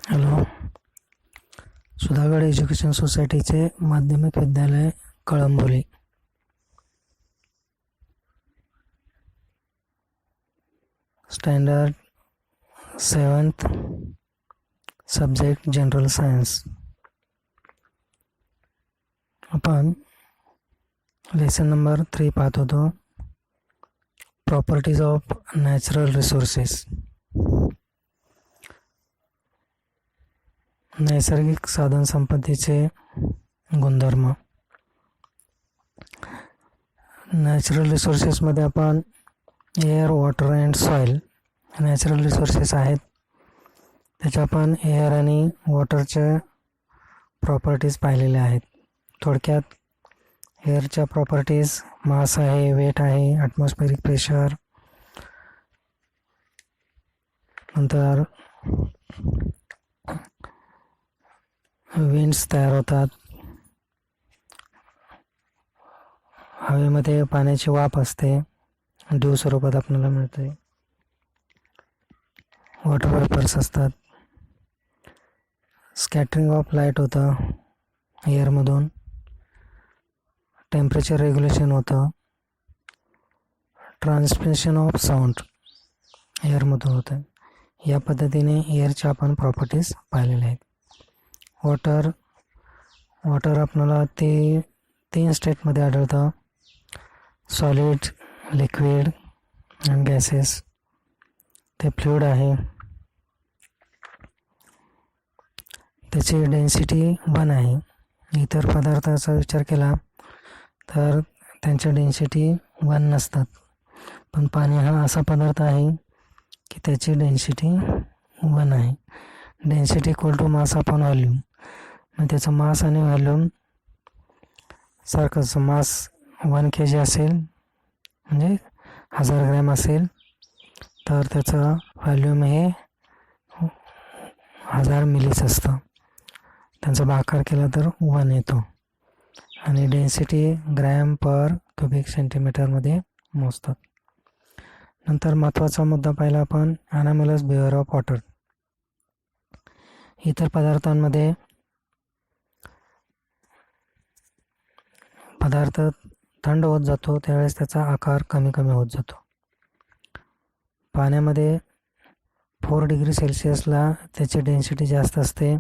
Hello. Sudhagad education सोसायटीचे माध्यमिक विद्यालय Kalamboli. Standard 7th, subject general science. आपण लेसन नंबर 3 पाहत होतो, प्रॉपर्टीज ऑफ नॅचरल रिसोर्सेस. नैसर्गिक साधन संपत्तीचे गुणधर्म. नॅचरल रिसोर्सेसमध्ये आपण air, water and soil natural resources आहेत. त्याच्या आपण एअर आणि वॉटरच्या प्रॉपर्टीज पाहिलेल्या आहेत. थोडक्यात एअरच्या प्रॉपर्टीज मास आहे, वेट आहे, ॲटमॉस्फेरिक प्रेशर, नंतर विंड्स तयार होतात, हवेमध्ये पाण्याची वाफ असते, ड्यू स्वरूपात आपल्याला मिळते, वॉटर वेपर्स असतात, स्कॅटरिंग ऑफ लाईट होतं एअरमधून, टेम्परेचर रेग्युलेशन होतं, ट्रान्समिशन ऑफ साऊंड एअरमधून होतं. या पद्धतीने एअरच्या आपण प्रॉपर्टीज पाहिलेल्या आहेत. वॉटर आपल्याला ते 3 स्टेटमध्ये आढळतं, सॉलिड, लिक्विड अँड गॅसेस. ते फ्लुइड आहे. त्याची डेन्सिटी 1 आहे. इतर पदार्थाचा विचार केला तर त्यांच्या डेन्सिटी 1 नसतात, पण पाणी हा असा पदार्थ आहे की त्याची डेन्सिटी 1 आहे. Density equal to mass upon volume. मग त्याचं मास आणि व्हॉल्यूम सारखंच. मास 1 kg असेल म्हणजे 1000 ग्रॅम असेल तर त्याचं व्हॉल्यूम हे 1000 मिलीच असतं. त्यांचा भागाकार केला तर 1 येतो आणि डेन्सिटी ग्रॅम पर क्युबिक सेंटीमीटरमध्ये मोजतात. नंतर महत्त्वाचा मुद्दा पाहिला आपण, ॲनामलस बिहेवियर ऑफ वॉटर. इतर पदार्थांमध्ये पदार्थ थंड होत जातो त्यावेळेस त्याचा आकार कमी कमी होत जातो. पाण्यामध्ये 4 डिग्री सेल्सिअसला त्याची डेन्सिटी जास्त असते.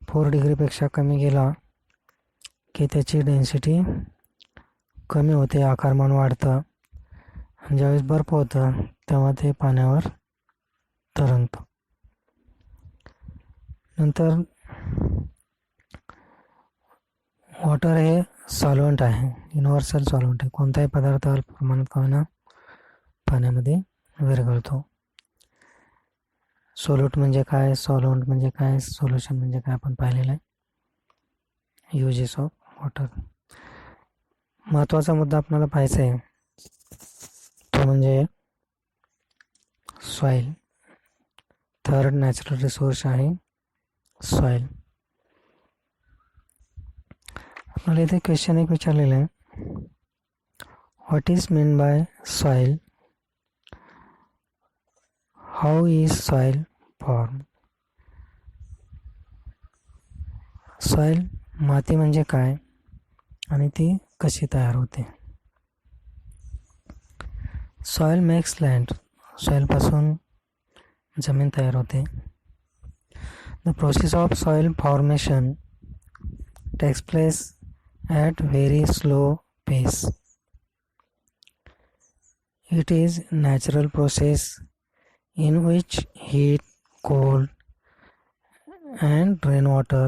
4 डिग्रीपेक्षा कमी गेला की त्याची डेन्सिटी कमी होते, आकारमान वाढतं. आणि ज्यावेळेस बर्फ होतं तेव्हा ते पाण्यावर तरंगतं. नंतर वॉटर हे सॉल्व्हंट आहे, युनिव्हर्सल सॉल्व्हंट आहे. कोणताही पदार्थ अल्प प्रमाणात का होईना पाण्यामध्ये विरघळतो. सोल्यूट म्हणजे काय, सॉल्व्हंट म्हणजे काय, सोल्युशन म्हणजे काय आपण पाहिलेलं आहे. Uses of water. महत्त्वाचा मुद्दा आपल्याला पाहायचा आहे तो म्हणजे सॉईल. थर्ड नॅचरल रिसोर्स आहे सॉईल. आपल्याला इथे क्वेश्चन एक विचारलेलं आहे, what is mean by soil, how is soil form. Soil माती म्हणजे काय आणि ती कशी तयार होते. Soil makes land. सॉईलपासून जमीन तयार होते. The process of soil formation takes place at very slow pace. It is natural process in which heat, cold and rainwater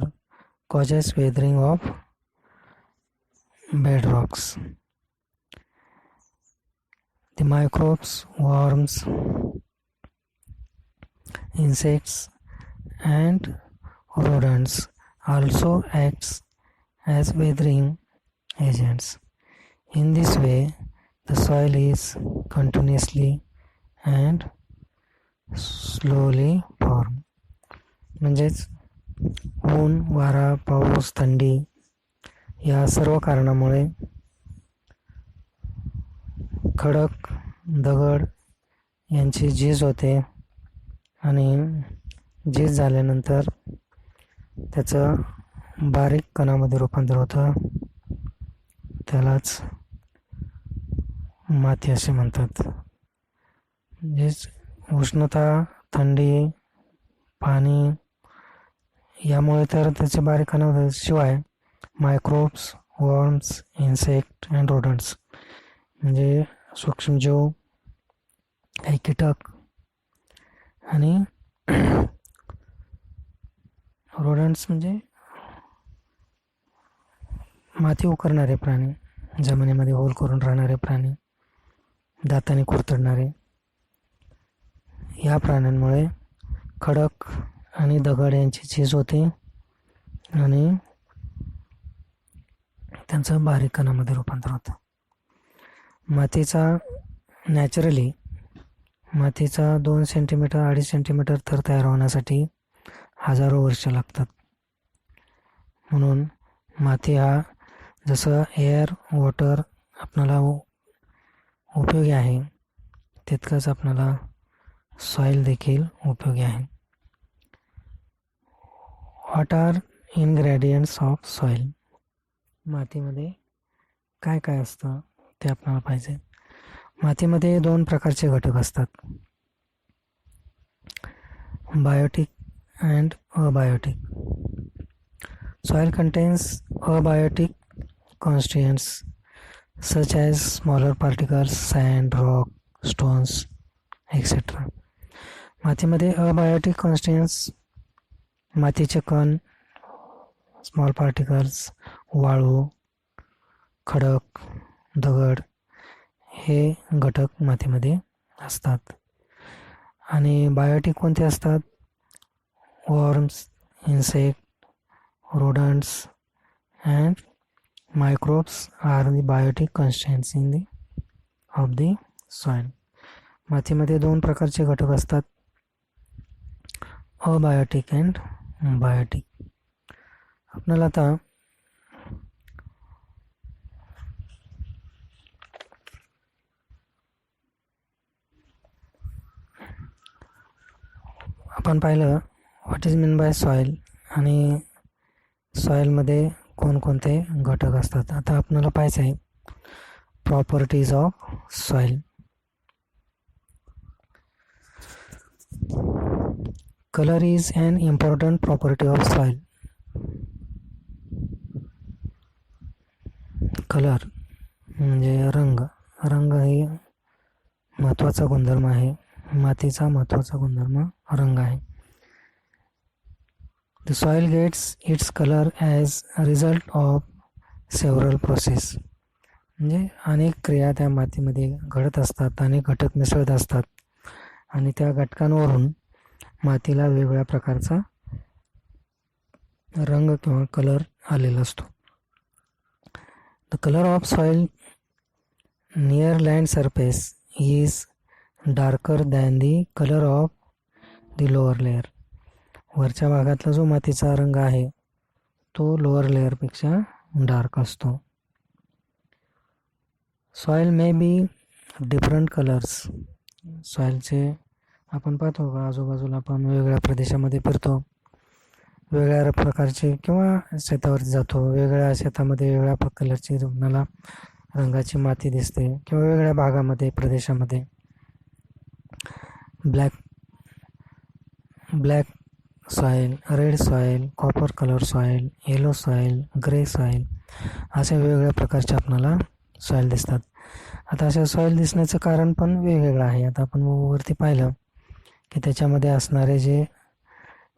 causes weathering of bedrocks. The microbes, worms, insects and rodents also acts as weathering agents. In this way, the soil is continuously and slowly formed. म्हणजेच ऊन, वारा, पाऊस, थंडी या सर्व कारणामुळे खडक, दगड यांची झीज होते आणि झीज झाल्यानंतर त्याचं बारीक कणामध्ये रूपांतर होतं, त्यालाच माती असे म्हणतात. म्हणजेच उष्णता, थंडी, पाणी यामुळे तर त्याचे बारीक कण होतात. शिवाय मायक्रोब्स, वर्म्स, इन्सेक्ट अँड रोडंट्स म्हणजे सूक्ष्मजीव, काही कीटक आणि रोडंट्स म्हणजे माती उकरणारे प्राणी, जमिनीमध्ये होल करून राहणारे प्राणी, दाताने कुरतडणारे, या प्राण्यांमुळे खडक आणि दगड यांची झीज होते आणि त्यांचं बारीक कणामध्ये रूपांतर होतं. मातीचा 2 सेंटीमीटर 2.5 सेंटीमीटर थर तयार होण्यासाठी हजारो वर्ष लागतात. म्हणून माती हा जसं एअर, वॉटर आपणाला उपयोगी आहे, तितकंच आपणाला सॉईल देखील उपयोगी आहे. What are ingredients of soil? मातीमध्ये काय काय असतं ते आपल्याला पाहिजे. मातीमध्ये 2 प्रकारचे घटक असतात, biotic and abiotic. Soil contains abiotic constituents such as smaller particles, sand, rock, stones, etc. मातीमध्ये अबायोटिक कॉन्स्टिट्युएंट्स, मातीचे कण, स्मॉल पार्टिकल्स, वाळू, खडक, दगड हे घटक मातीमध्ये असतात. आणि बायोटिक कोणते असतात? Worms, insect, rodents and microbes are the biotic constituents of the soil. मातीमध्ये 2 प्रकारचे घटक असतात, अबायोटिक अँड बायोटिक. आपल्याला आता आपण पाहिलं what is mean by soil आणि सॉईलमध्ये कोणकोणते घटक असतात. आता आपल्याला पाहायचं आहे properties of soil. Colour is an important property of soil. Colour म्हणजे रंग हे महत्त्वाचा गुणधर्म आहे. मातीचा महत्त्वाचा गुणधर्म रंग आहे. The soil gets its color as a result of several process. म्हणजे अनेक क्रिया त्या मातीमध्ये घडत असतात, अनेक घटक मिसळत असतात आणि त्या घटकांवरून मातीला वेगवेगळ्या प्रकारचा रंग किंवा कलर आलेला असतो. The color of soil near land surface is darker than the color of the lower layer. वरच्या भागातला जो मातीचा रंग आहे तो लोअर लेअरपेक्षा डार्क असतो. Soil may be different colours. सॉईलचे आपण पाहतो का आजूबाजूला आपण वेगवेगळ्या प्रदेशामध्ये फिरतो, वेगळ्या प्रकारचे किंवा शेतावरती जातो, वेगवेगळ्या शेतामध्ये वेगवेगळ्या कलरची आपल्याला रंगाची माती दिसते किंवा वेगवेगळ्या भागामध्ये प्रदेशामध्ये black soil, red soil, copper colour soil, yellow soil, grey soil अशा वेगवेगळ्या प्रकारचे आपल्याला सॉईल दिसतात. आता अशा सॉईल दिसण्याचं कारण पण वेगवेगळं आहे. आता आपण वरती पाहिलं की त्याच्यामध्ये असणारे जे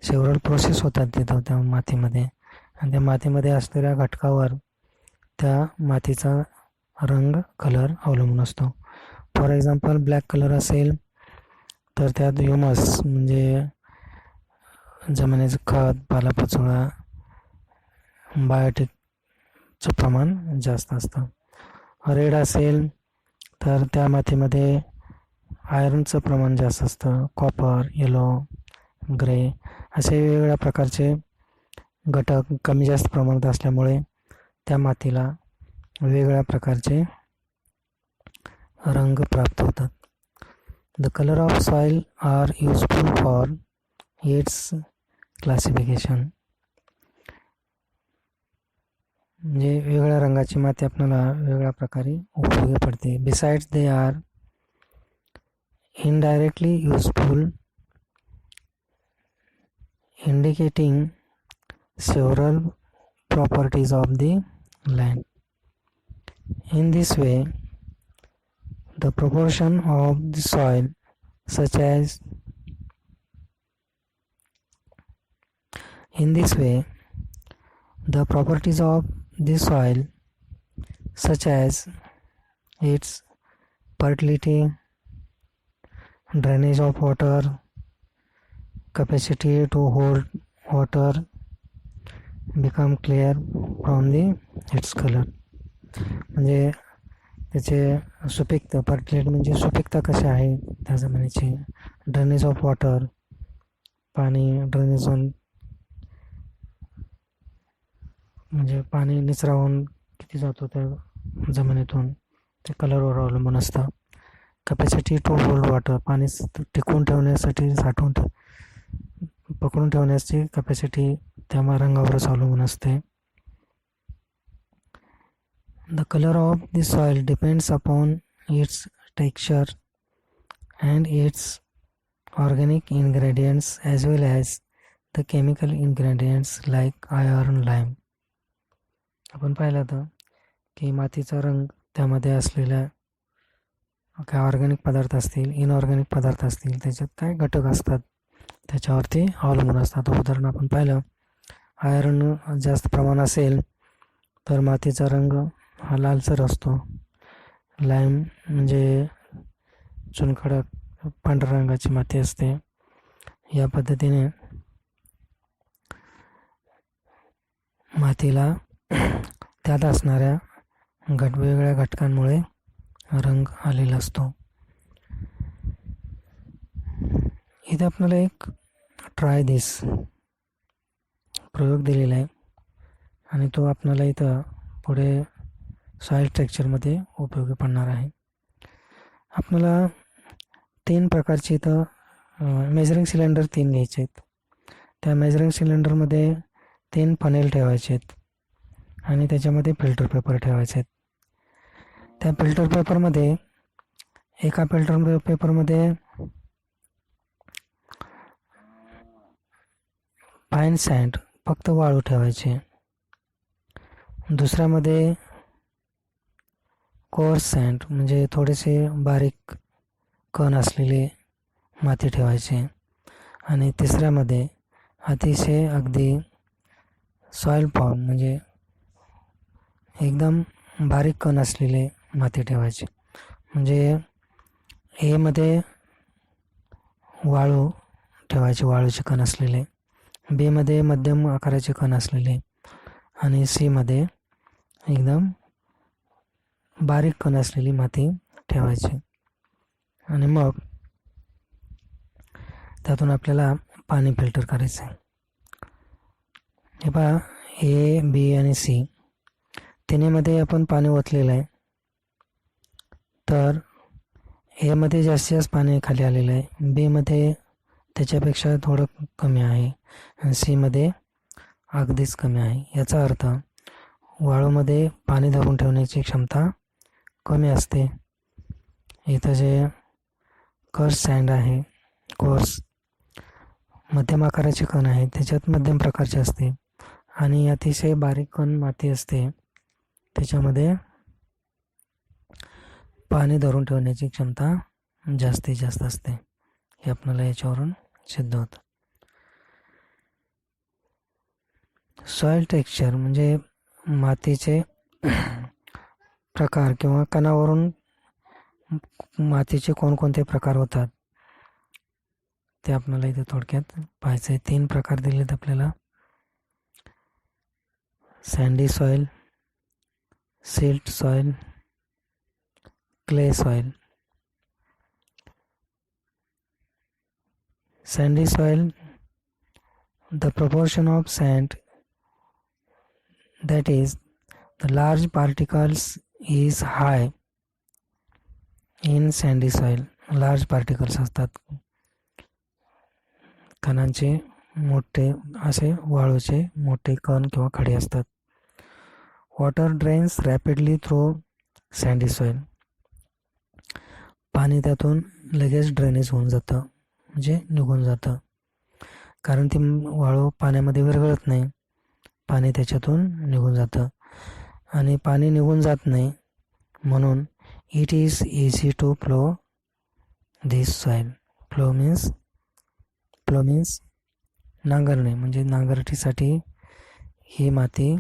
सेव्हरल प्रोसेस होतात तिथं त्या मातीमध्ये आणि त्या मातीमध्ये असलेल्या घटकावर त्या मातीचा रंग कलर अवलंबून असतो. फॉर एक्झाम्पल ब्लॅक कलर असेल तर त्यात ह्युमस म्हणजे जमिनीचं खत, पालापाचोळा, बायोटिकचं प्रमाण जास्त असतं. रेड असेल तर त्या मातीमध्ये आयरनचं प्रमाण जास्त असतं. कॉपर, येलो, ग्रे असे वेगवेगळ्या प्रकारचे घटक कमी जास्त प्रमाणात असल्यामुळे त्या मातीला वेगवेगळ्या प्रकारचे रंग प्राप्त होतात. The colour of soil are useful for its classification. म्हणजे वेगळ्या रंगाची माती आपल्याला वेगळ्या प्रकारे उपयोगी पडते. Besides they are indirectly useful, indicating several properties of the land. In this way, the proportion of the soil, such as in this way, the properties of the soil, such as its fertility, drainage of water, capacity to hold water, become clear from the its color. म्हणजे त्याचे सुपीकता, fertility म्हणजे सुपीकता कशी आहे त्या जमिनीची, drainage of water, पाणी ड्रेनेज होऊन म्हणजे पाणी निचरा होऊन किती जातो त्या जमिनीतून, ते कलरवर अवलंबून असतं. कॅपॅसिटी टू होल्ड वॉटर, पाणी टिकवून ठेवण्यासाठी पकडून ठेवण्याची कॅपॅसिटी त्या रंगावरच अवलंबून असते. The color of the soil depends upon its texture and its organic ingredients as well as the chemical ingredients like iron, lime. आपण पाहिलं तर की मातीचा रंग त्यामध्ये असलेल्या काय ऑर्गॅनिक पदार्थ असतील, इनऑर्गॅनिक पदार्थ असतील, त्याच्यात काय घटक असतात त्याच्यावरती अवलंबून असतात. उदाहरण आपण पाहिलं, आयर्न जास्त प्रमाण असेल तर मातीचा रंग हा लालसर असतो. लाईम म्हणजे चुनखडक पांढऱ्या रंगाची माती असते. या पद्धतीने मातीला त्यात असणाऱ्या वेगवेगळ्या घटकांमुळे रंग आलेला असतो. इथे आपल्याला एक ट्राय दिस प्रयोग दिलेला आहे आणि तो आपल्याला इथं पुढे सॉईल स्ट्रक्चरमध्ये उपयोगी पडणार आहे. आपल्याला 3 प्रकारचे इथं मेजरिंग सिलेंडर 3 घ्यायचे आहेत. त्या मेजरिंग सिलेंडरमध्ये 3 फनेल ठेवायचे आहेत आणि त्याच्यामध्ये फिल्टर पेपर ठेवायचे आहेत. त्या फिल्टर पेपरमध्ये एका फिल्टर पेपरमध्ये फाईन सँड फक्त वाळू ठेवायचे, दुसऱ्यामध्ये कोअर्स सँड म्हणजे थोडेसे बारीक कण असलेले माती ठेवायचे आणि तिसऱ्यामध्ये अतिशय अगदी सॉईल फॉर्म म्हणजे एकदम बारीक कण असलेले माती ठेवायचे. म्हणजे एमध्ये वाळू ठेवायचे, वाळूचे कण असलेले, बीमध्ये मध्यम आकाराचे कण असलेले आणि सीमध्ये एकदम बारीक कण असलेली माती ठेवायची. आणि मग त्यातून आपल्याला पाणी फिल्टर करायचं आहे. हे पहा, ए, बी आणि सी तिन्हीमध्ये आपण पाणी ओतलेलं आहे. तर एमध्ये जास्तीत जास्त पाणी खाली आलेलं आहे, बीमध्ये त्याच्यापेक्षा थोडं कमी आहे आणि सीमध्ये अगदीच कमी आहे. याचा अर्थ वाळूमध्ये पाणी धरून ठेवण्याची क्षमता कमी असते. इथं जे कोर्स सँड आहे, कोर्स मध्यम आकाराचे कण आहे, त्याच्यात मध्यम प्रकारचे असते आणि अतिशय बारीक कण माती असते, त्याच्यामध्ये पाणी धरून ठेवण्याची क्षमता जास्तीत जास्त असते. हे आपल्याला याच्यावरून सिद्ध होतं. सॉईल टेक्स्चर म्हणजे मातीचे प्रकार किंवा कणावरून मातीचे कोणकोणते प्रकार होतात ते आपल्याला इथे थोडक्यात पाहायचं आहे. 3 प्रकार दिलेत आपल्याला: sandy soil, silt soil, clay soil. Sandy soil, the proportion of sand, that is the large particles, is high in sandy soil. Large particles असतात. कणांचे मोठे असे वाळूचे मोठे कण किंवा खडे असतात. Water drains rapidly through sandy soil. पाणी त्यातून लगेच ड्रेनेज होऊन जातं, म्हणजे निघून जातं, कारण ती वाळू पाण्यामध्ये विरघळत नाही, पाणी त्याच्यातून निघून जातं. आणि पाणी निघून जात नाही म्हणून it is easy to plough this soil. Plough means नांगरणे, म्हणजे नांगरटीसाठी ही माती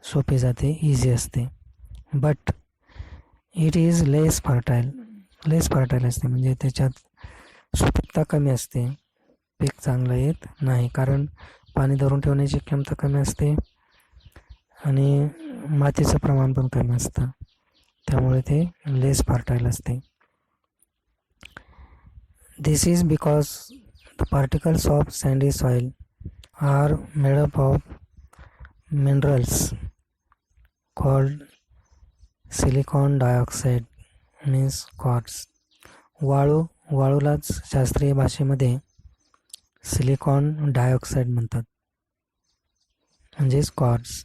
सोपी जाते, इझी असते. But it is less fertile असते, म्हणजे त्याच्यात सुपीकता कमी असते, पीक चांगलं येत नाही, कारण पाणी धरून ठेवण्याची क्षमता कमी असते आणि मातीचं प्रमाण पण कमी असतं, त्यामुळे ते लेस फर्टाईल असते. This is because the particles of sandy soil are made up of minerals called silicon dioxide means quartz. वाळूलाच शास्त्रीय भाषेमध्ये सिलिकॉन डायऑक्साईड म्हणतात, म्हणजेच quartz.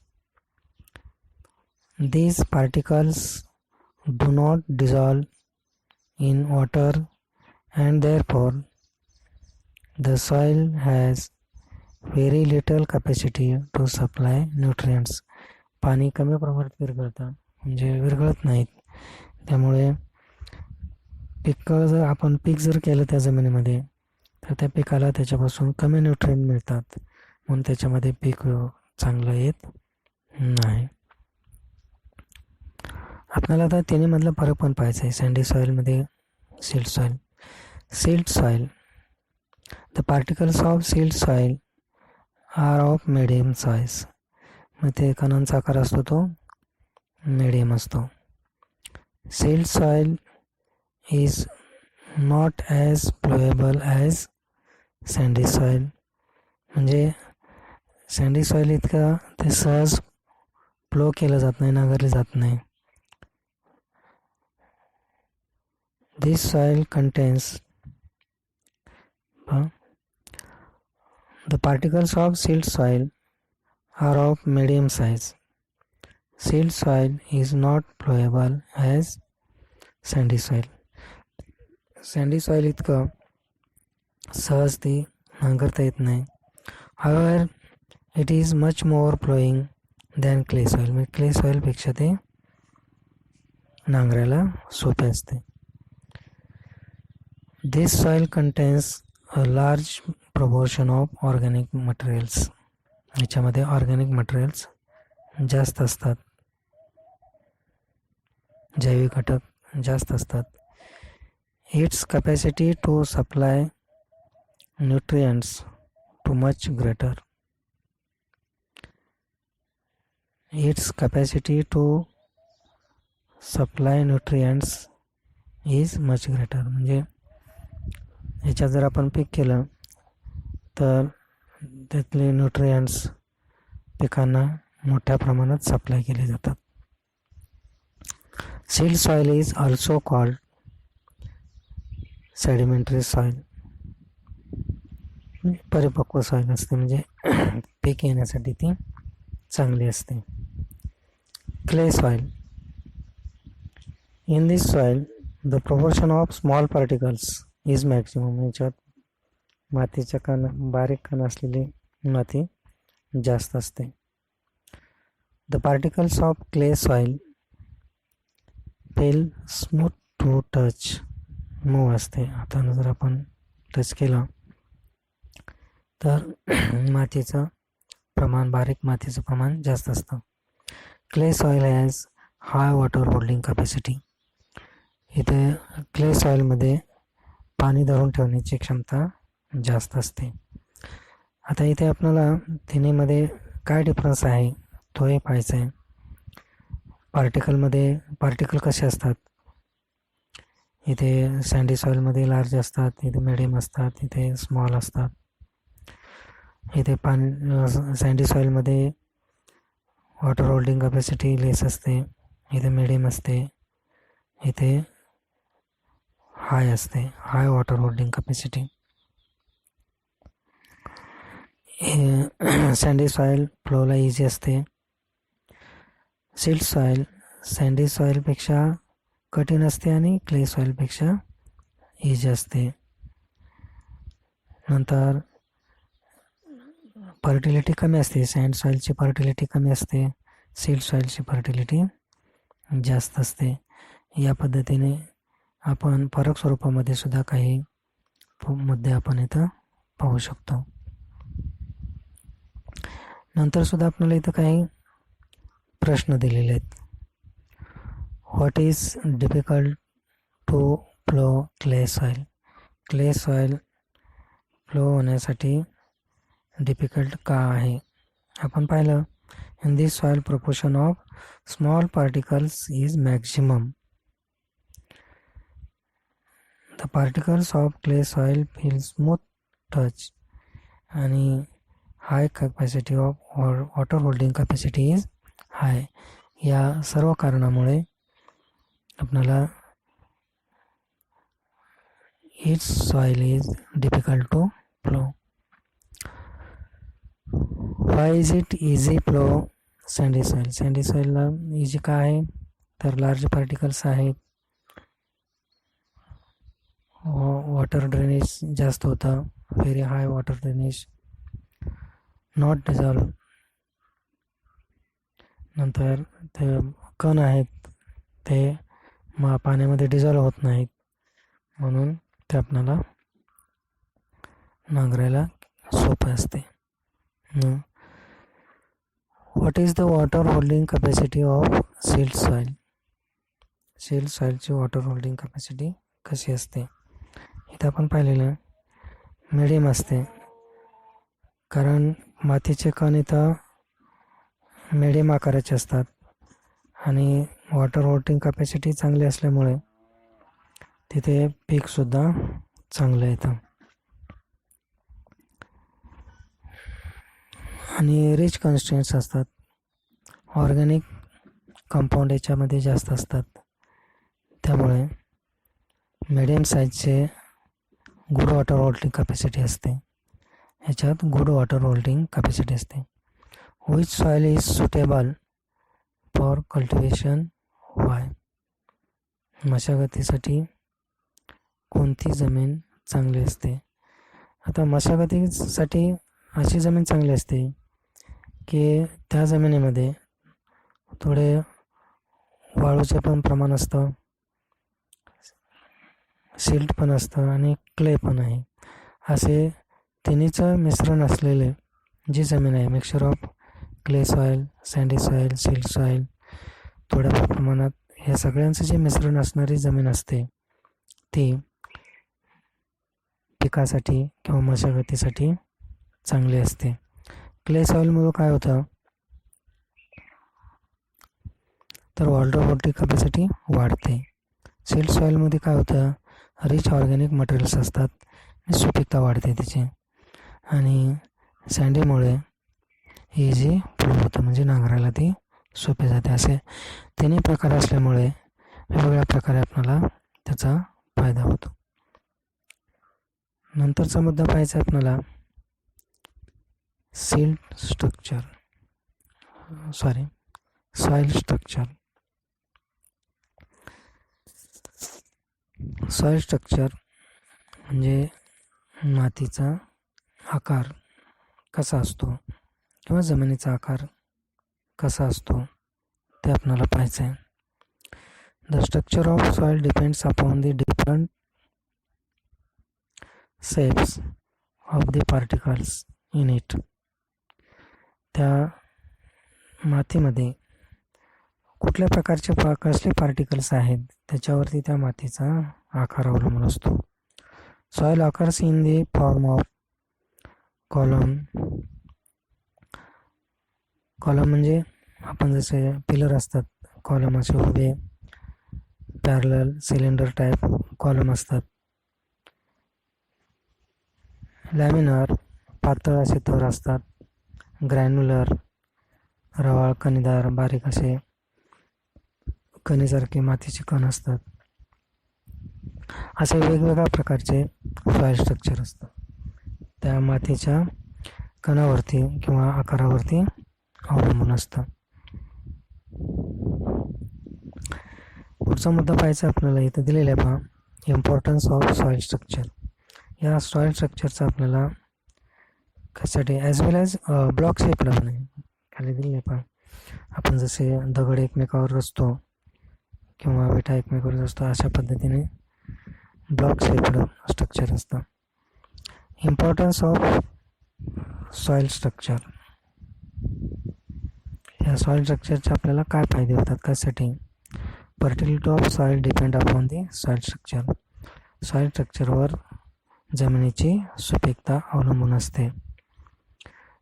These particles do not dissolve in water and therefore the soil has very little capacity to supply nutrients. पाणी कमी प्रमाणात विरघळतं, म्हणजे विरघळत नाहीत, त्यामुळे आपण पीक जर केलं त्या जमिनीमध्ये तर त्या पिकाला त्याच्यापासून कमी न्यूट्रिएंट मिळतात, म्हणून त्याच्यामध्ये पीक चांगलं येत नाही. आपल्याला आता तिन्हीमधला फरक पण पाहायचा आहे, सँडी सॉईलमध्ये silt soil. Silt soil, the particles of silt soil are of medium size. मग ते कणांचा आकार असतो तो मिडियम असतो. Silt soil is not as flowable as sandy soil, म्हणजे सँडी सॉईल इतकं ते सहज फ्लो केलं जात नाही, नांगरले जात नाही. This soil contains the particles of silt soil are of medium size. Silt soil is not flowable as sandy soil. Sandy soil इतकं सहज ती नांगरता येत नाही. However, it is much more flowing than clay soil. म्हणजे clay soil पेक्षा ते नांगरायला सोपे असते. This soil contains a large proportion of organic materials. याच्यामध्ये ऑर्गॅनिक मटेरियल्स जास्त असतात, जैविक घटक जास्त असतात. Its capacity to supply nutrients to much greater. Its capacity to supply nutrients is much greater. म्हणजे ह्याच्यात जर आपण पीक केलं तर त्यातले न्यूट्रियंट्स पिकांना मोठ्या प्रमाणात सप्लाय केले जातात. Silt soil is also called sedimentary soil. परिपक्व सॉईल असते, म्हणजे पीक येण्यासाठी ती चांगली असते. Clay soil, in this soil the proportion of small particles is maximum. याच्यात मातीच्या बारीक कण असलेली माती जास्त असते. The particles of clay soil feel smooth to touch, मऊ असते. आता जर आपण टच केलं तर मातीचं प्रमाण, बारीक मातीचं प्रमाण जास्त असतं. Clay soil has high water holding capacity. इथे क्ले सॉईलमध्ये पाणी धरून ठेवण्याची क्षमता जास्त असते. आता इथे आपल्याला तिन्हीमध्ये काय डिफरन्स आहे तोही पाहायचा आहे. पार्टिकल कसे असतात, इथे सँडी सॉईलमध्ये लार्ज असतात, इथे मिडियम असतात, इथे स्मॉल असतात. इथे सँडी सॉईलमध्ये वॉटर होल्डिंग कॅपॅसिटी लेस असते, इथे मिडियम असते, इथे हाय असते, हाय वॉटर होल्डिंग कॅपॅसिटी. हे सँडी सॉईल फ्लोला इझी असते. सिल्ट सॉईल सँडी सॉईलपेक्षा कठीण असते आणि क्ले सॉईलपेक्षा इझी असते. नंतर फर्टिलिटी कमी असते. सँड सॉईलची फर्टिलिटी कमी असते, सिल्ट सॉईलची फर्टिलिटी जास्त असते. या पद्धतीने आपण फरक स्वरूपामध्ये सुद्धा काही मुद्दे आपण इथं पाहू शकतो. नंतर सुद्धा आपल्याला इथं काही प्रश्न दिलेले आहेत. What is difficult to flow clay soil. Clay soil flow होण्यासाठी डिफिकल्ट का आहे. आपण पाहिलं, in this soil proportion of small particles is maximum. The particles of clay soil feel smooth touch आणि high capacity of water holding capacity is high. या सर्व कारणामुळे आपल्याला it's soil is difficult to flow. Why is it easy flow sandy soil. Sandy सॉईलला easy का आहे, तर large particles आहेत, वॉटर ड्रेनेज जास्त होतं, very high water drainage, not dissolve. नंतर ते कण आहेत ते पाण्यामध्ये डिझॉल्व होत नाहीत, म्हणून ते आपल्याला नांगरायला सोपे असते. What is the water holding capacity of silt soil. Silt सॉईलची वॉटर होल्डिंग कॅपॅसिटी कशी असते. इथं आपण पाहिलेलं मिडियम असते, कारण मातीचे कण इथं मिडियम आकाराचे असतात आणि वॉटर होल्डिंग कॅपॅसिटी चांगली असल्यामुळे तिथे पीकसुद्धा चांगलं येतं. आणि रिच कन्स्टिट्युएंट्स असतात, ऑर्गॅनिक कंपाऊंड याच्यामध्ये जास्त असतात, त्यामुळे मिडियम साईजचे गुड वॉटर होल्डिंग कॅपॅसिटी असते. ह्याच्यात गुड वॉटर होल्डिंग कॅपॅसिटी असते. Which soil is suitable for cultivation. Y. मशागतीसाठी कोणती जमीन चांगली असते. आता मशागतीसाठी अशी जमीन चांगली असते की त्या जमिनीमध्ये थोडे वाळूचे पण प्रमाण असतं, सिल्ट पण असतं आणि क्ले पण आहे. असे तिन्हीचं मिश्रण असलेले जी जमीन आहे, mixture of clay soil, sandy soil, silt soil, थोड्या प्रमाणात ह्या सगळ्यांचं जे मिश्रण असणारी जमीन असते ती पिकासाठी किंवा मशागतीसाठी चांगली असते. क्ले सॉईलमुळे काय होतं, तर वॉटर होल्डिंग कॅपॅसिटी वाढते. सिल्ट सॉईलमध्ये काय होतं, रिच ऑर्गॅनिक मटेरियल्स असतात आणि सुपीकता वाढते तिची. आणि सँडीमुळे इझी फ्लो होतं, म्हणजे नांगरायला ती सोपे जाते. असे तिन्ही प्रकार असल्यामुळे वेगवेगळ्या प्रकारे आपल्याला त्याचा फायदा होतो. नंतरचा मुद्दा पाहायचा आपल्याला सॉईल स्ट्रक्चर. सॉईल स्ट्रक्चर म्हणजे मातीचा आकार कसा असतो किंवा जमिनीचा आकार कसा असतो ते आपल्याला पाहायचं आहे. The structure of soil depends upon the different shapes of the particles in it. त्या मातीमध्ये कुठल्या प्रकारचे कसले पार्टिकल्स आहेत त्याच्यावरती त्या मातीचा आकार अवलंबून असतो. Soil occurs in the form of column. Column म्हणजे आपण जसे पिलर असतात, कॉलम असे उभे पॅरलल सिलेंडर टाईप कॉलम असतात. लॅमिनार पातळ असे थर असतात. ग्रॅन्युलर रवाळ कणीदार बारीक असे कणीसारखे मातीचे कण असतात. असे वेगवेगळ्या प्रकारचे सॉईल स्ट्रक्चर असतात. त्या मातीच्या कणावरती किंवा आकारावरती अवलंबून असतं. पुढचा मुद्दा पाहायचा आपल्याला इथं दिलेला आहे पहा, इम्पॉर्टन्स ऑफ सॉईल स्ट्रक्चर. या सॉईल स्ट्रक्चरचा आपल्याला कशासाठी ॲज वेल ॲज ब्लॉक शेपला पण आहे खाली दिले पहा. आपण जसे दगड एकमेकावर रचतो किंवा विटा एकमेकावर रचतो अशा पद्धतीने ब्लॉक शेपड स्ट्रक्चर असतं. Importance of soil structure. या सॉईल स्ट्रक्चरचे आपल्याला काय फायदे होतात, कशासाठी? Fertility of soil depend upon the soil structure. Soil स्ट्रक्चरवर जमिनीची सुपीकता अवलंबून असते.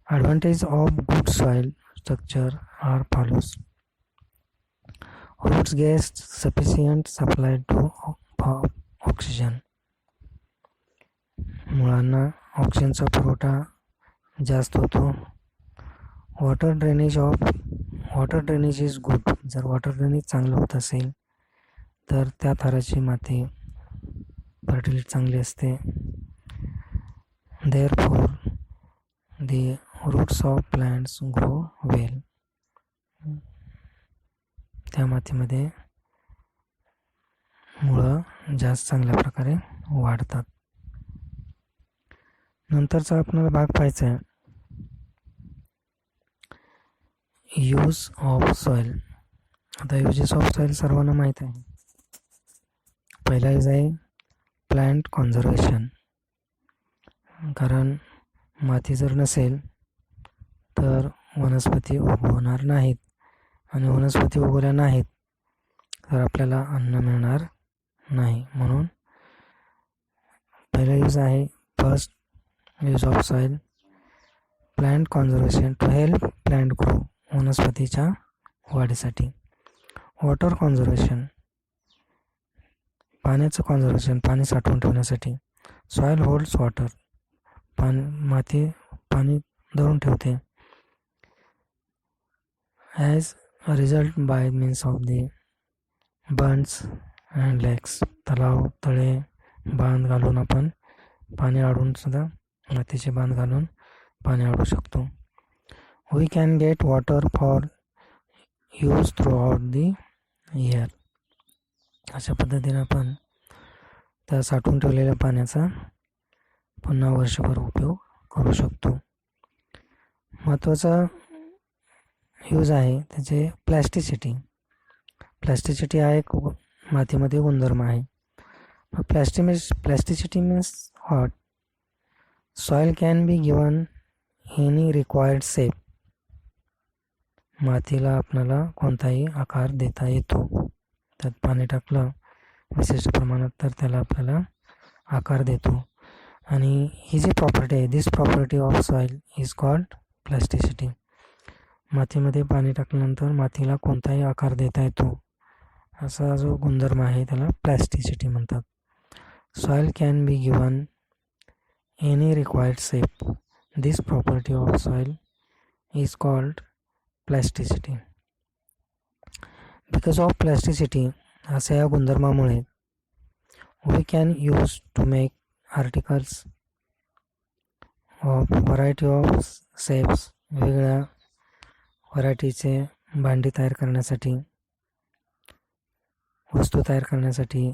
Advantage of good soil structure are follows. Roots get sufficient supply to oxygen. मुळांना ऑक्सिजनचा पुरवठा जास्त होतो. Water drainage is good. जर वॉटर ड्रेनेज चांगलं होत असेल तर त्या थराची माती फर्टिलिटी चांगली असते. Therefore the roots of plants grow well. त्या मातीमध्ये मुळं जास्त चांगल्या प्रकारे वाढतात. नंतरचा आपल्याला भाग पाहायचा आहे यूज ऑफ सॉईल. आता युजेस ऑफ सॉईल सर्वांना माहीत आहे. पहिला यूज आहे प्लांट कॉन्झर्वेशन. कारण माती जर नसेल तर वनस्पती उगवणार नाहीत आणि वनस्पती उगवल्या नाहीत तर आपल्याला अन्न मिळणार नाही. म्हणून पहिला यूज आहे first use of soil plant conservation to help plant grow. वनस्पतीच्या वाढीसाठी. वॉटर कॉन्झर्वेशन पाण्याचं कॉन्झर्वेशन, पाणी साठवून ठेवण्यासाठी. Soil holds water. माती पाणी धरून ठेवते. As a result by means of the bunds and lakes. तलाव, तळे, बांध घालून आपण पाणी अडवून सुद्धा मातीचे बांध घालून पाणी अडवू शकतो. We can get water for use throughout the year. अशा पद्धतीने आपण त्या साठवून ठेवलेल्या पाण्याचा पुन्हा वर्षभर उपयोग करू शकतो. महत्त्वाचा यूज आहे त्याचे प्लॅस्टिसिटी. प्लॅस्टिसिटी हा एक मातीमध्ये गुणधर्म आहे. Plasticity means what? Soil can be given any required shape. मातीला आपल्याला कोणताही आकार देता येतो. त्यात पाणी टाकलं विशिष्ट प्रमाणात तर त्याला आपल्याला आकार देतो. आणि ही जी प्रॉपर्टी आहे, this property of soil is called plasticity. मातीमध्ये पाणी टाकल्यानंतर मातीला कोणताही आकार देता येतो असा जो गुणधर्म आहे त्याला प्लॅस्टिसिटी म्हणतात. Soil can be given any required shape. This property of soil is called plasticity. Because of plasticity अशा या गुणधर्मामुळे we can use to make articles of variety of shapes. वेगवेगळ्या व्हरायटीचे भांडी तयार करण्यासाठी, वस्तू तयार करण्यासाठी.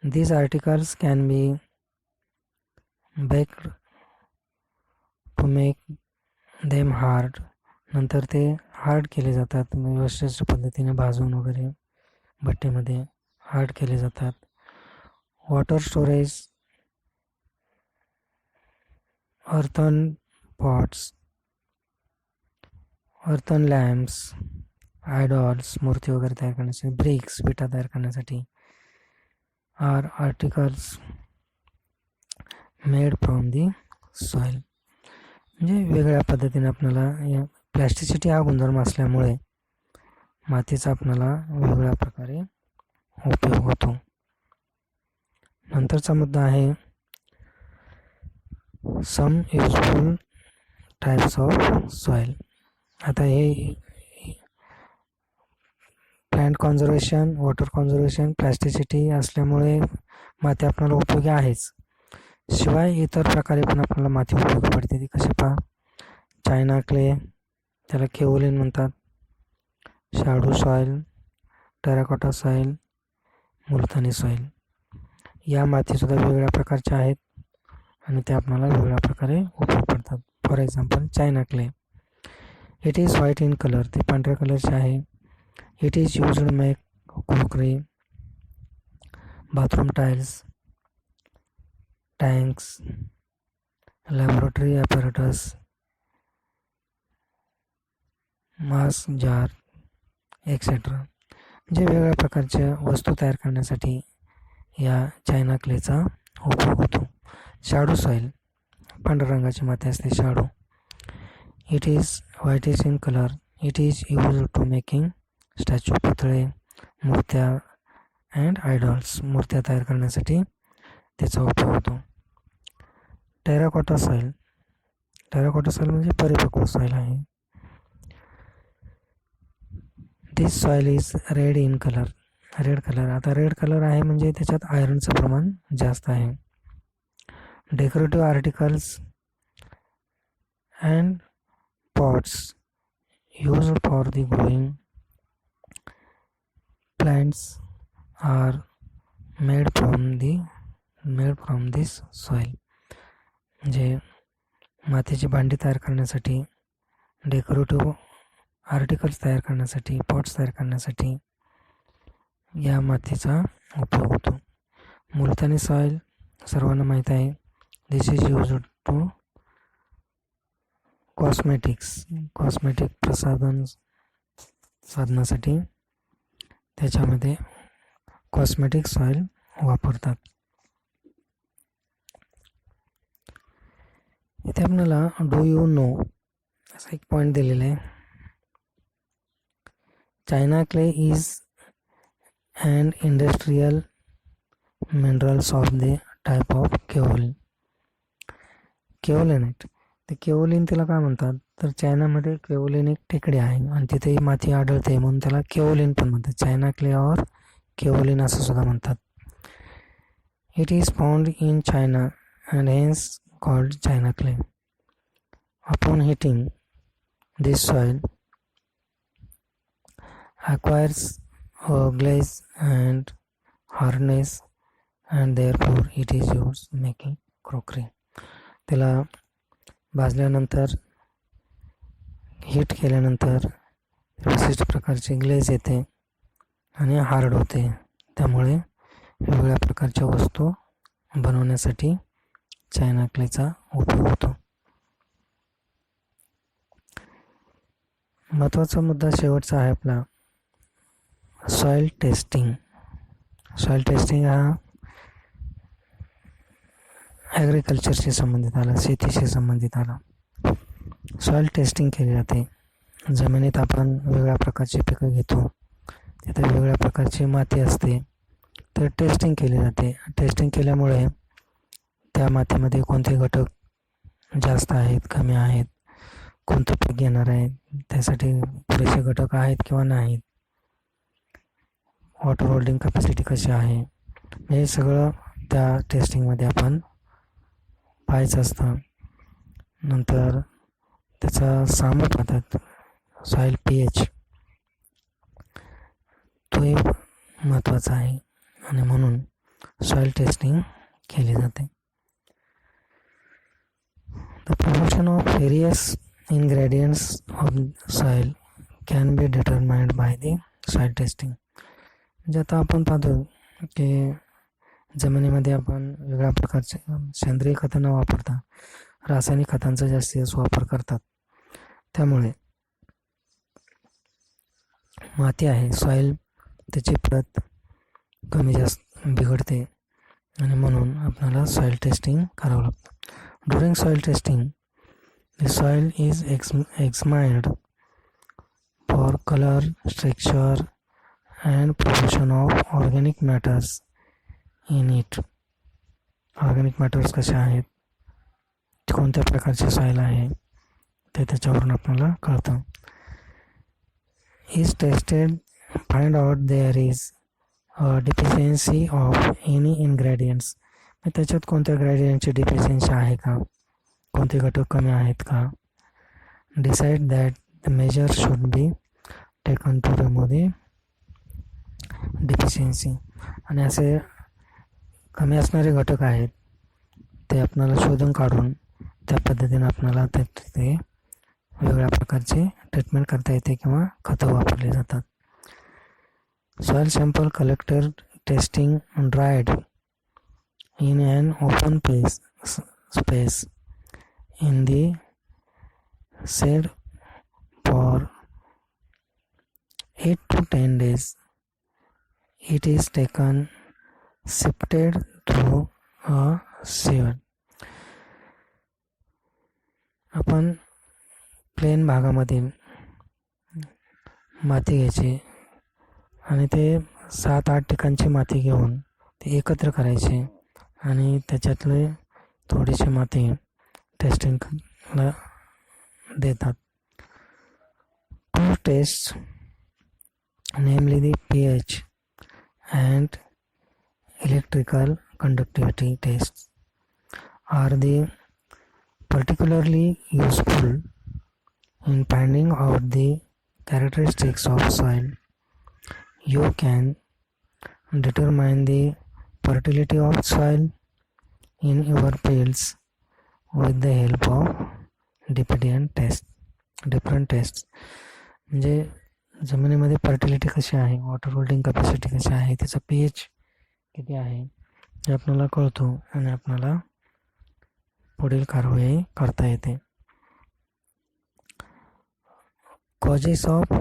These articles can be baked to make them hard. नंतर ते हार्ड केले जातात, विशिष्ट पद्धतीने भाजून वगैरे भट्टीमध्ये हार्ड केले जातात. Water storage, earthen pots, earthen lamps, idols, मूर्ती वगैरे तयार करण्यासाठी, ब्रिक्स, विटा तयार करण्यासाठी. Are articles made from the soil. म्हणजे वेगळ्या पद्धतीने आपल्याला या प्लॅस्टिसिटी हा गुणधर्म असल्यामुळे मातीचा आपल्याला वेगवेगळ्या प्रकारे उपयोग होतो. नंतरचा मुद्दा आहे सम युजफुल टाईप्स ऑफ सॉईल. आता हे प्लांट कॉन्झर्वेशन, वॉटर कॉन्झर्वेशन, प्लॅस्टिसिटी असल्यामुळे माती आपल्याला उपयोगी आहेच. शिवाय इतर प्रकारे पण आपल्याला माती उपयोगी पडते. ती कशी पहा? चायना क्ले, त्याला केओलिन म्हणतात. शाडू सॉईल, टेराकोटा सॉईल, मुलतानी सॉईल. या मातीसुद्धा वेगवेगळ्या प्रकारच्या आहेत आणि ते आपल्याला वेगवेगळ्या प्रकारे उपयोग पडतात. For example China clay, it is white in colour, ते पांढऱ्या कलरचे आहे. It is used make crockery, bathroom tiles, tanks, laboratory apparatus, mass jar etcetera. म्हणजे वेगवेगळ्या प्रकारच्या वस्तू तयार करण्यासाठी या चायना क्लेचा उपयोग होतो. शाडू सॉईल, पांढऱ्या रंगाची माती असते शाडू. It is whitish in colour, it is use to making statue, पुतळे, मूर्त्या अँड आयडॉल्स, मूर्त्या तयार करण्यासाठी त्याचा उपयोग होतो. टेराकोटा सॉईल, टेराकोटा सॉईल म्हणजे परिपक्व सॉईल आहे. This soil is red in colour, red colour, आता रेड कलर आहे म्हणजे त्याच्यात आयरनचं प्रमाण जास्त आहे. Decorative articles and pots used for the growing plants are made from this soil. म्हणजे मातीची भांडी तयार करण्यासाठी, डेकोरेटिव्ह आर्टिकल्स तयार करण्यासाठी, पॉट्स तयार करण्यासाठी या मातीचा उपयोग होतो. मुलतानी सॉईल सर्वांना माहीत आहे. दिस इज यूज्ड टू कॉस्मेटिक साधनासाठी त्याच्यामध्ये कॉस्मेटिक सॉईल वापरतात. इथे आपल्याला डू यू नो असा एक पॉईंट दिलेला आहे. China clay is and industrial minerals of the type of kaolinite. ते केओलिन त्याला काय म्हणतात, तर चायनामध्ये केओलिन एक टेकडी आहे आणि तिथे माती आढळते म्हणून त्याला केओलिन पण म्हणतात. चायना क्ले और केओलिन असं सुद्धा म्हणतात. It is found in China and hence called China clay. Upon heating this soil acquires a glaze and hardness and therefore it is used making crockery. त्याला भाजल्यानंतर, हीट केल्यानंतर विशिष्ट प्रकारची ग्लेज येते आणि हार्ड होते. त्यामुळे वेगवेगळ्या प्रकारच्या वस्तू बनवण्यासाठी चायना क्लेचा उपयोग होतो. महत्त्वाचा मुद्दा शेवटचा आहे आपला सॉईल टेस्टिंग. सॉईल टेस्टिंग हा ॲग्रिकल्चरशी संबंधित आला, शेतीशी संबंधित आला. सॉईल टेस्टिंग केली जाते. जमिनीत आपण वेगवेगळ्या प्रकारची पिकं घेतो, तिथे वेगवेगळ्या प्रकारची माती असते, तर टेस्टिंग केली जाते. टेस्टिंग केल्यामुळे त्या मातीमध्ये कोणते घटक जास्त आहेत, कमी आहेत, कोणतं पीक घेणार आहे, त्यासाठी पुरेसे घटक आहेत किंवा नाहीत, वॉटर होल्डिंग कॅपॅसिटी कशी आहे, हे सगळं त्या टेस्टिंगमध्ये आपण पाहायचं असतं. नंतर त्याचा सामत होतात सॉईल pH, तो एक महत्त्वाचा आहे आणि म्हणून सॉईल टेस्टिंग केली जाते. The proportion of various ingredients of soil can be determined by the soil testing. म्हणजे आता आपण पाहतो की जमिनीमध्ये आपण वेगळ्या प्रकारचे सेंद्रिय खतं न वापरता रासायनिक खतांचा जास्तीत वापर करतात. त्यामुळे माती आहे, सॉईल, त्याची प्रत कमी जास्त बिघडते आणि म्हणून आपल्याला सॉईल टेस्टिंग करावं लागतं. During soil testing the soil is examined for color, texture and proportion of organic matters in it. Organic matters कसे आहेत, कोणत्या प्रकारचे सॉईल आहे ते त्याच्यावरून आपल्याला कळतं. Is tested, find out there is deficiency of any ingredients. त्याच्यात कोणत्या ग्रेडियंटची डिफिशियन्सी आहे का, कोणते घटक कमी आहेत का, decide that the measure should be taken to remove the deficiency. आणि असे कमी असणारे घटक आहेत ते आपल्याला शोधून काढून त्या पद्धतीने आपल्याला ते वेगळ्या प्रकारचे ट्रीटमेंट करता येते किंवा खतं वापरली जातात. Soil sample collected testing dried in an open space in the shade for 8 to 10 days. It is taken sifted through a sieve. आपण प्लेन भागामध्ये माती घ्यायची आणि ते 7-8 ठिकाणची माती घेऊन ते एकत्र करायचे आणि त्याच्यातले थोडीशी माती टेस्टिंगला देतात. Two tests, namely the pH and electrical conductivity tests, are the particularly useful in finding out the characteristics of soil. You can determine the fertility of soil in your fields with the help of different tests. म्हणजे जमिनीमध्ये fertility कशी आहे, water holding capacity कशी आहे, त्याचा pH किती आहे हे आपल्याला कळतो आणि आपल्याला पुढील कारवाई करता येते. Causes of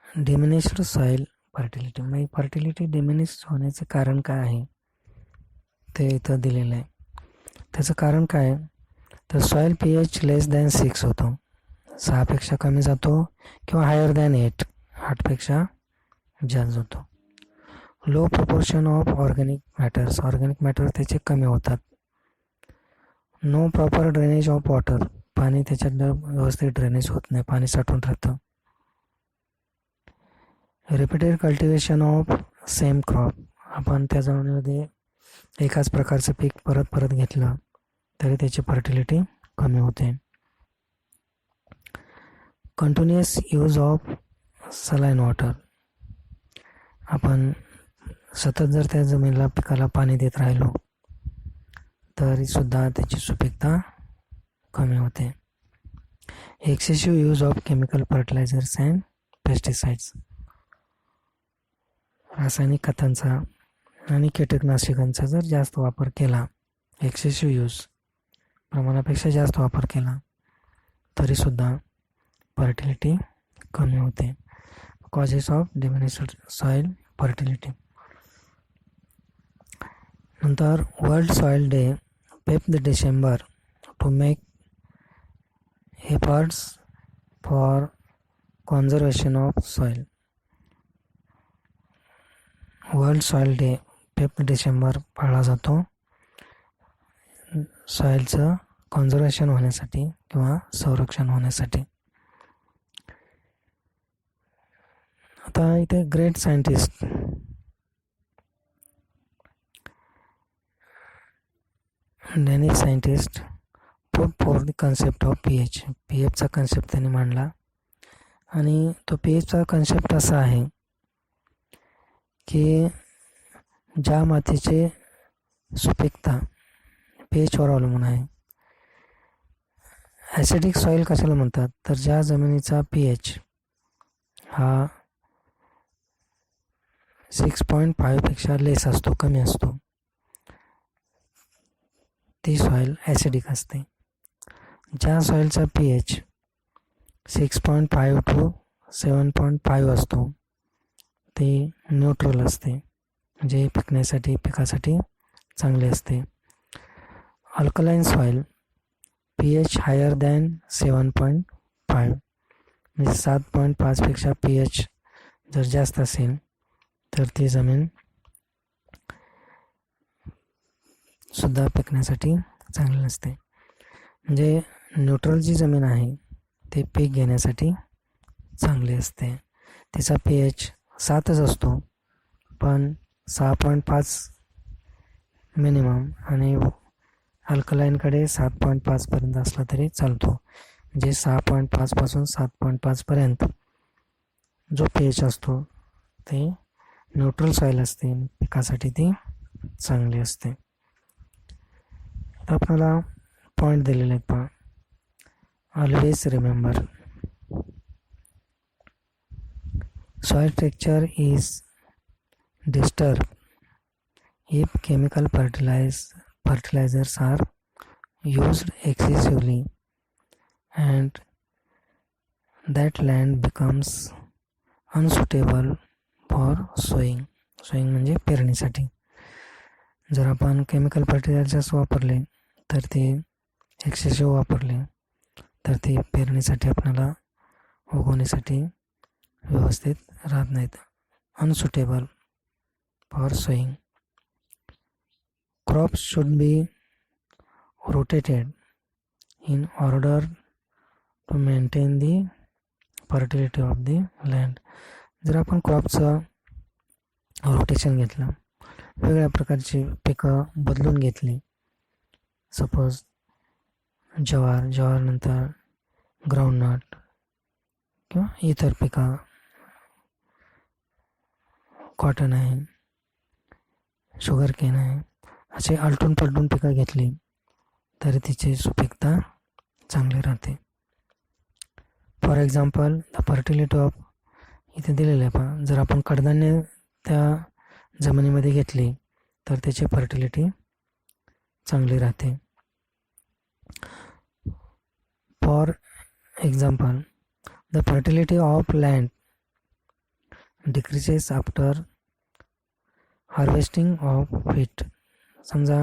diminished soil fertility, म्हणजे फर्टिलिटी डिमिनिश होण्याचे कारण काय आहे ते इथं दिलेलं आहे. त्याचं कारण काय तर सॉइल pH लेस दॅन 6 होतो, 6पेक्षा कमी जातो किंवा हायर दॅन 8पेक्षा जास्त होतो. Low proportion of organic matter त्याचे कमी होतात. No proper drainage of water, पाणी त्याच्यात व्यवस्थित ड्रेनेज होत नाही, पाणी साठून राहतं. Repeated cultivation of same crop, आपण त्या जमिनीमध्ये एकाच प्रकारचं पीक परत परत घेतलं तरी त्याची फर्टिलिटी कमी होते. Continuous use of saline water, आपण सतत जर त्या जमिनीला पिकाला पाणी देत राहिलो तरीसुद्धा त्याची सुपीकता कमी होते. Excessive use of chemical fertilisers and pesticides, रासायनिक खतांचा आणि कीटकनाशकांचा जर जास्त वापर केला, एक्सेसिव्ह यूज प्रमाणापेक्षा जास्त वापर केला तरीसुद्धा फर्टिलिटी कमी होते. Causes of diminished soil fertility. नंतर world soil day 5 December to make efforts for conservation of soil. World soil day 5 December पाळला जातो सॉइलचं कॉन्झर्वेशन होण्यासाठी किंवा संरक्षण होण्यासाठी. आता इथे great scientist Danish scientist put for the concept of पीएचचा कन्सेप्ट त्यांनी मांडला आणि तो पीएचचा कन्सेप्ट असा आहे की ज्या मातीचे सुपीकता पीएचवर अवलंबून आहे. ॲसिडिक सॉईल कशाला म्हणतात तर ज्या जमिनीचा पीएच हा 6.5पेक्षा लेस असतो, कमी असतो, ती सॉईल ॲसिडिक असते. ज्या सॉईलचा पीएच 6.5 to 7.5 असतो ते न्यूट्रल असते, म्हणजे पिकासाठी चांगले असते. Alkaline soil pH higher than 7.5, म्हणजे 7.5पेक्षा पीएच जर जास्त असेल तर ती जमीन सुद्धा पिकण्यासाठी चांगली नसते. म्हणजे न्यूट्रल जी जमीन आहे ते पीक घेण्यासाठी चांगली असते. तिचा पीएच 7च असतो पण 6.5 मिनिमम आणि अल्कलाईनकडे 7.5पर्यंत असला तरी चालतो. जे 6.5 पासून 7.5 पर्यंत जो pH असतो ते न्यूट्रल सॉईल असते, पिकासाठी ती चांगली असते. आपल्याला पॉईंट दिलेले आहेत पहा. Always remember, soil texture is disturbed if chemical fertilizers are used excessively and that land becomes unsuitable for sowing. sowing म्हणजे पेरणीसाठी. जर आपण केमिकल फर्टिलायझर्स वापरले तर ते एक्सेसिव्ह वापरले तर ते पेरणीसाठी आपल्याला उगवण्यासाठी व्यवस्थित राहत नाहीत. Unsuitable for sowing. Crops should be rotated in order to maintain the fertility of the land. जर आपण क्रॉपचं रोटेशन घेतलं, वेगळ्या प्रकारची पिकं बदलून घेतली, सपोज ज्वारनंतर ग्राउंडनट किंवा इतर पिकं, कॉटन आहे, शुगर केन आहे, असे आलटून पलटून पिकं घेतली तरी तिची सुपीकता चांगली राहते. For example the fertility of, इथे दिलेलं आहे पहा, जर आपण कडधान्य त्या जमिनीमध्ये घेतली तर त्याची फर्टिलिटी चांगली राहते. For example the fertility of land decreases after harvesting of wheat. समजा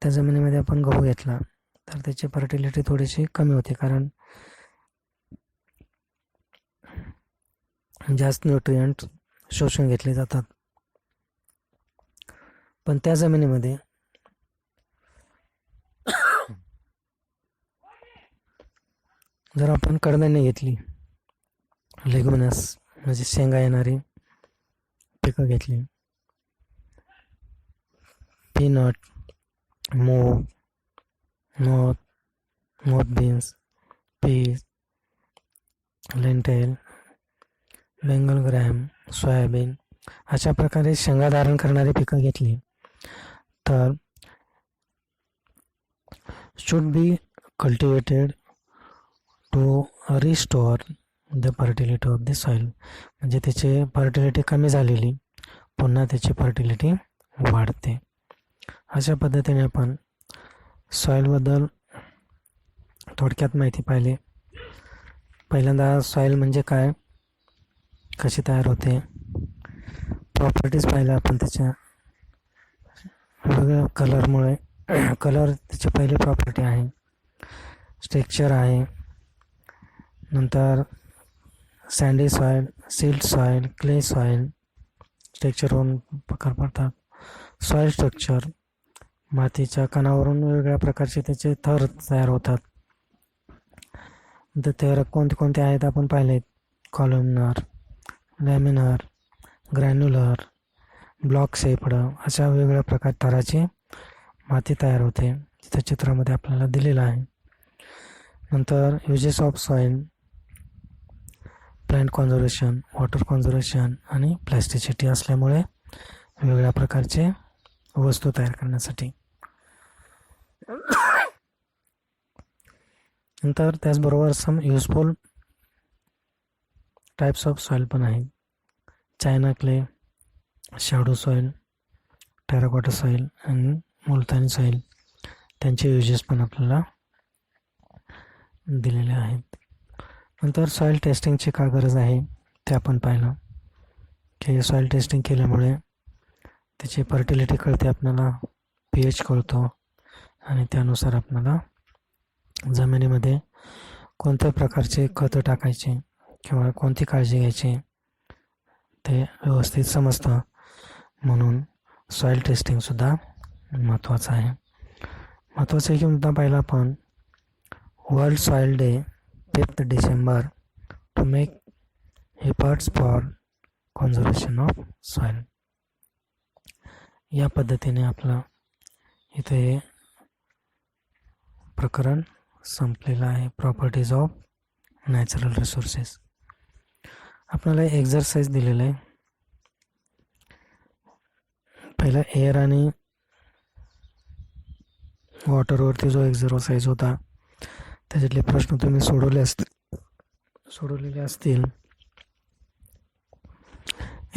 त्या जमिनीमध्ये आपण गहू घेतला तर त्याची फर्टिलिटी थोडीशी कमी होते, कारण जास्त न्यूट्रिएंट शोषून घेतले जातात. पण त्या जमिनीमध्ये जर आपण कडधान्य घेतली, लेग्युमिनस म्हणजे शेंगा येणारी पिकं घेतली, पीनट, मूग, नोट beans, peas, lentil, Bengal gram, soybean अशा प्रकारे शेंगा धारण करणारी पिकं घेतली तर should be cultivated to restore the fertility of the soil. म्हणजे त्याची फर्टिलिटी कमी झालेली पुन्हा त्याची फर्टिलिटी वाढते. अशा पद्धतीने आपण सॉईलबद्दल थोडक्यात माहिती पाहिली. पहिल्यांदा सॉईल म्हणजे काय, कशी तयार होते, प्रॉपर्टीज पाहिल्या आपण त्याच्या. वेगवेगळ्या कलरमुळे, कलर त्याची पहिली प्रॉपर्टी आहे. स्ट्रक्चर आहे, नंतर sandy soil, silt soil, clay soil, स्ट्रक्चरवरून प्रकार पडतात. सॉईल स्ट्रक्चर, मातीच्या कणावरून वेगवेगळ्या प्रकारचे त्याचे थर तयार होतात. तर थर कोणते आहेत आपण पाहिलेत. Columnar, laminar, granular, block shaped अशा वेगवेगळ्या प्रकार थराची माती तयार होते. त्या चित्रामध्ये आपल्याला दिलेलं आहे. नंतर uses of soil, plant conservation, water conservation आणि प्लॅस्टिसिटी असल्यामुळे वेगवेगळ्या प्रकारचे वस्तू तयार करण्यासाठी. नंतर त्याचबरोबर सम युजफुल टाइप्स ऑफ सॉईल पण आहेत. China clay, shadow soil, terracotta soil आणि मुलतानी सॉईल, त्यांचे युजेस पण आपल्याला दिलेले आहेत. नंतर सॉईल टेस्टिंगची काय गरज आहे ते आपण पाहिलं की सॉईल टेस्टिंग केल्यामुळे त्याची फर्टिलिटी कळते आपल्याला, pH कळतो आणि त्यानुसार आपल्याला जमिनीमध्ये कोणत्या प्रकारचे खतं टाकायचे किंवा कोणती काळजी घ्यायची ते व्यवस्थित समजतं. म्हणून सॉईल टेस्टिंगसुद्धा महत्त्वाचं आहे. महत्त्वाचा एक मुद्दा पाहिला आपण, world soil day 5 December to make efforts for conservation of soil. या पद्धतीने आपलं इथे प्रकरण संपलेला आहे. Properties of natural resources. आपल्याला एक्झरसाइज दिलेलं आहे. पहिला एअर आणि वॉटरवरती जो एक्झरसाइज होता त्याच्यातले प्रश्न तुम्ही सोडवलेले असतील.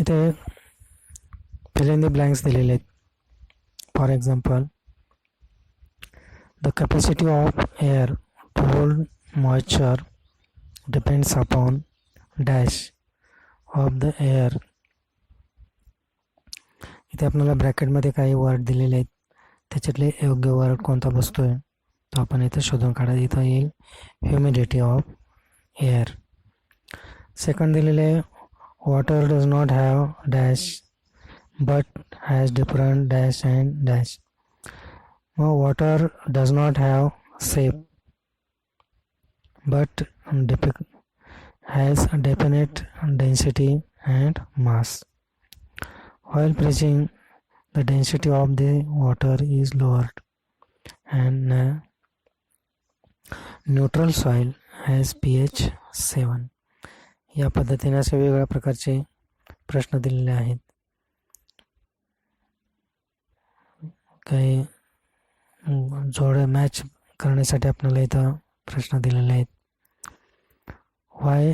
इथे fill in the blanks दिलेले आहेत. For example, the capacity of air to hold moisture depends upon dash of the air. इथे आपल्याला ब्रॅकेटमध्ये काही वर्ड दिलेले आहेत, त्याच्यातले योग्य वर्ड कोणता बसतोय तो आपण इथे शोधून काढा. इथं येईल ह्युमिडिटी ऑफ एअर. सेकंड दिलेले water does not have dash but has different dash and dash. Water does not have shape but has a definite density and mass. While pressing, the density of the water is lowered and neutral soil has pH 7. या पद्धतीने असे वेगवेगळ्या प्रकारचे प्रश्न दिलेले आहेत. काही जोड्या मॅच करण्यासाठी आपल्याला इथं प्रश्न दिलेले आहेत. Y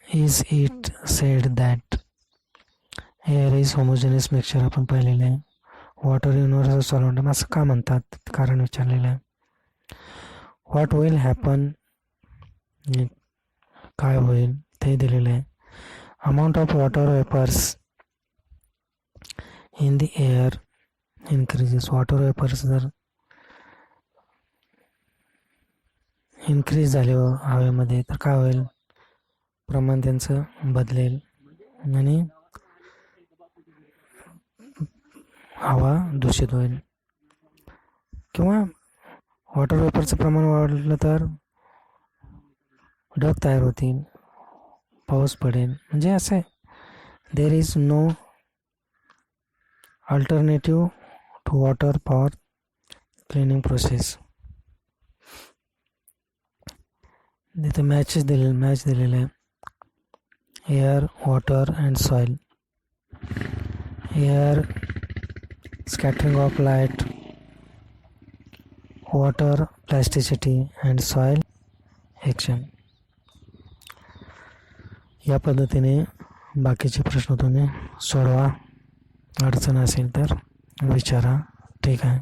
is it sed that air is homogeneous mixture आपण पाहिलेलं आहे. वॉटर युनिव्हर्सल सॉल्व्हेंट असं का म्हणतात कारण विचारलेलं आहे. व्हॉट विल हॅपन काय होईल ते दिलेलं आहे. Amount of water vapours in the air increases. Water vapours जर इन्क्रीज झाले हवेमध्ये तर काय होईल, प्रमाण त्यांचं बदलेल आणि हवा दूषित होईल. किंवा वॉटर वेपरचं प्रमाण वाढलं तर ढग तयार होतील, पाऊस पडेल. म्हणजे असं there is no alternative to water for cleaning process. तिथे मॅच दिलेलं आहे. Air, water and soil. Air scattering of light, water plasticity and soil action. या पद्धतीने बाकीचे प्रश्न तुम्ही सोडवा. अडचण असेल तर विचारा. ठीक आहे.